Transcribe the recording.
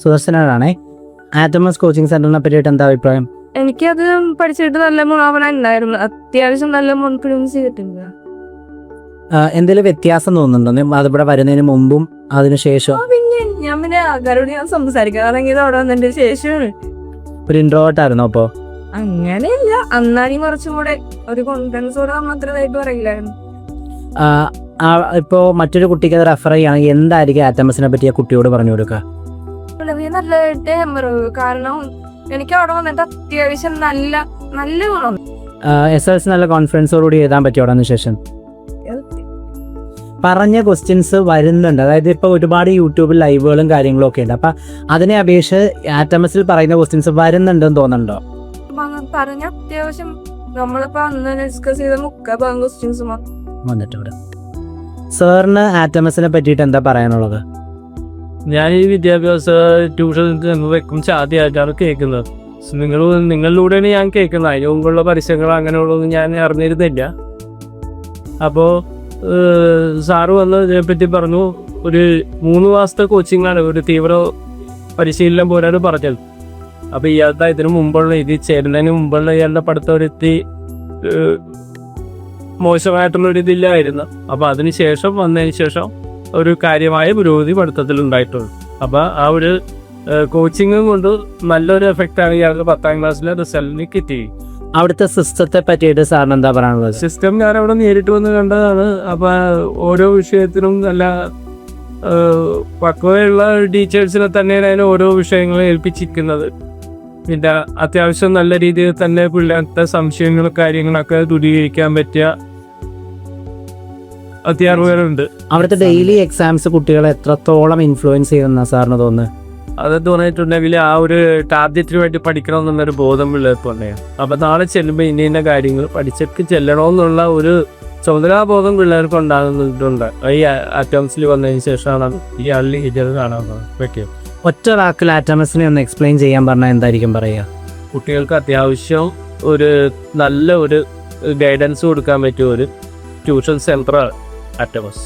സുദർശനാണേ. ആറ്റമസ് coaching സെന്ററിനെ പറ്റിയിട്ട് എന്താ അഭിപ്രായം? എനിക്കത് പഠിച്ചിട്ട് നല്ല മുഖാവന ഉണ്ടായിരുന്നു. അത്യാവശ്യം നല്ല കോൺഫിഡൻസ് ചെയ്തിട്ടുണ്ട്. എന്തെങ്കിലും വ്യത്യാസം തോന്നുന്നുണ്ടോ അതിവിടെ വരുന്നതിന് മുമ്പും അതിനുശേഷം? പിന്നെ ആൾക്കാരോട് ഞാൻ സംസാരിക്കാറെങ്കിൽ അവിടെ വന്നതിന്റെ ശേഷമാണ്. ഒരു ഇൻട്രോവേർട്ട് ആയിരുന്നോ അപ്പോ? അങ്ങനെയല്ല, അന്നാലും കുറച്ചും കൂടെ ഒരു കോൺഫിഡൻസോടെ മാത്രമായിട്ട് പറയില്ലായിരുന്നു. ഇപ്പോ മറ്റൊരു കുട്ടിക്ക് അത് റെഫർ ചെയ്യുകയാണെങ്കിൽ എന്തായിരിക്കും ആറ്റമസിനെ പറ്റി ആ കുട്ടിയോട് പറഞ്ഞു കൊടുക്കുക? വളരെ നല്ലതായിട്ട് കാരണം എനിക്ക് അവിടെ വന്നിട്ട് അത്യാവശ്യം നല്ല നല്ല ഗുണം. SLC നല്ല കോൺഫിഡൻസോടുകൂടി എഴുതാൻ പറ്റും അവിടെ ശേഷം? പറഞ്ഞ ക്വസ്റ്റ്യൻസ് വരുന്നുണ്ട്. അതായത് ഇപ്പോൾ ഒരുപാട് യൂട്യൂബിൽ ലൈവുകളും കാര്യങ്ങളും ഒക്കെ ഉണ്ട്. അപ്പം അതിനെ അപേക്ഷിച്ച് ആറ്റമസിൽ പറയുന്ന ക്വസ്റ്റ്യൻസ് വരുന്നുണ്ടെന്ന് തോന്നുന്നുണ്ടോ? പറഞ്ഞ അത്യാവശ്യം നമ്മളിപ്പോ അന്ന് ഡിസ്കസ് ചെയ്ത ഭാഗം ക്വസ്റ്റ്യൻസ് വന്നിട്ടുണ്ട്. സാറിന് ആറ്റമസിനെ പറ്റിയിട്ട് എന്താ പറയാനുള്ളത്? ഞാൻ ഈ വിദ്യാഭ്യാസ ട്യൂഷൻ വെക്കുമ്പോൾ ആദ്യമായിട്ടാണ് കേൾക്കുന്നത്. നിങ്ങളിലൂടെയാണ് ഞാൻ കേൾക്കുന്നത്. അതിന് മുമ്പുള്ള പരസ്യങ്ങൾ അങ്ങനെയുള്ളതൊന്നും ഞാൻ അറിഞ്ഞിരുന്നില്ല. അപ്പോൾ സാറ് വന്ന് ഇതിനെപ്പറ്റി പറഞ്ഞു. ഒരു 3 മാസത്തെ കോച്ചിങ്ങാണ്, ഒരു തീവ്ര പരിശീലനം പോലെയാണ് പറഞ്ഞത്. അപ്പോൾ ഇയാളുടെ ഇതിന് മുമ്പുള്ള ഇത് ചേരുന്നതിന് മുമ്പുള്ള ഇയാളുടെ പഠിത്തം ഒരുത്തി മോശമായിട്ടുള്ളൊരു ഇതില്ലായിരുന്നു. അപ്പോൾ അതിന് ശേഷം വന്നതിന് ശേഷം ഒരു കാര്യമായ പുരോഗതി പഠിത്തത്തിൽ ഉണ്ടായിട്ടുള്ളൂ. അപ്പോൾ ആ ഒരു കോച്ചിങ്ങും കൊണ്ട് നല്ലൊരു എഫക്റ്റാണ് ഇയാൾക്ക് 10ാം ക്ലാസ്സിലെ റിസൾട്ടിന് കിട്ടി. അവിടുത്തെ സിസ്റ്റത്തെ പറ്റിയിട്ട് സാറിന് എന്താ പറയാനുള്ളത്? സിസ്റ്റം ഞാൻ അവിടെ നേരിട്ട് വന്ന് കണ്ടതാണ്. അപ്പോൾ ഓരോ വിഷയത്തിനും നല്ല പക്വതയുള്ള ടീച്ചേഴ്സിനെ തന്നെയാണ് ഓരോ വിഷയങ്ങളും ഏൽപ്പിച്ചിരിക്കുന്നത്. പിന്നെ അത്യാവശ്യം നല്ല രീതിയിൽ തന്നെ പിള്ളേരുടെ സംശയങ്ങളും കാര്യങ്ങളൊക്കെ ദൂരീകരിക്കാൻ പറ്റിയ അധ്യാപകരുണ്ട്. അവിടുത്തെ ഡെയിലി എക്സാംസ് കുട്ടികളെ എത്രത്തോളം ഇൻഫ്ലുവൻസ് ചെയ്യുന്ന സാറിന് തോന്നുന്നത്? അതെന്ന് പറഞ്ഞിട്ടുണ്ടെങ്കിൽ ആ ഒരു ടാർഗറ്റിന് വേണ്ടി പഠിക്കണമെന്നുള്ളൊരു ബോധം പിള്ളേർക്ക് തന്നെയാണ്. അപ്പം നാളെ ചെല്ലുമ്പോൾ ഇന്ന കാര്യങ്ങൾ പഠിച്ചിട്ട് ചെല്ലണമെന്നുള്ള ഒരു ചുമതലാബോധം പിള്ളേർക്ക് ഉണ്ടാകുന്നുണ്ട്. ഈ ആറ്റംസിൽ വന്നതിന് ശേഷമാണ് ഈ അള്ളി ഇത് കാണാൻ പറ്റിയത്. ഒറ്റ വാക്കിൽ ആറ്റമസിനെ ഒന്ന് എക്സ്പ്ലെയിൻ ചെയ്യാൻ പറഞ്ഞാൽ എന്തായിരിക്കും പറയുക? കുട്ടികൾക്ക് അത്യാവശ്യം ഒരു നല്ല ഒരു ഗൈഡൻസ് കൊടുക്കാൻ പറ്റിയ ഒരു ട്യൂഷൻ സെൻ്ററാണ് ആറ്റമസ്.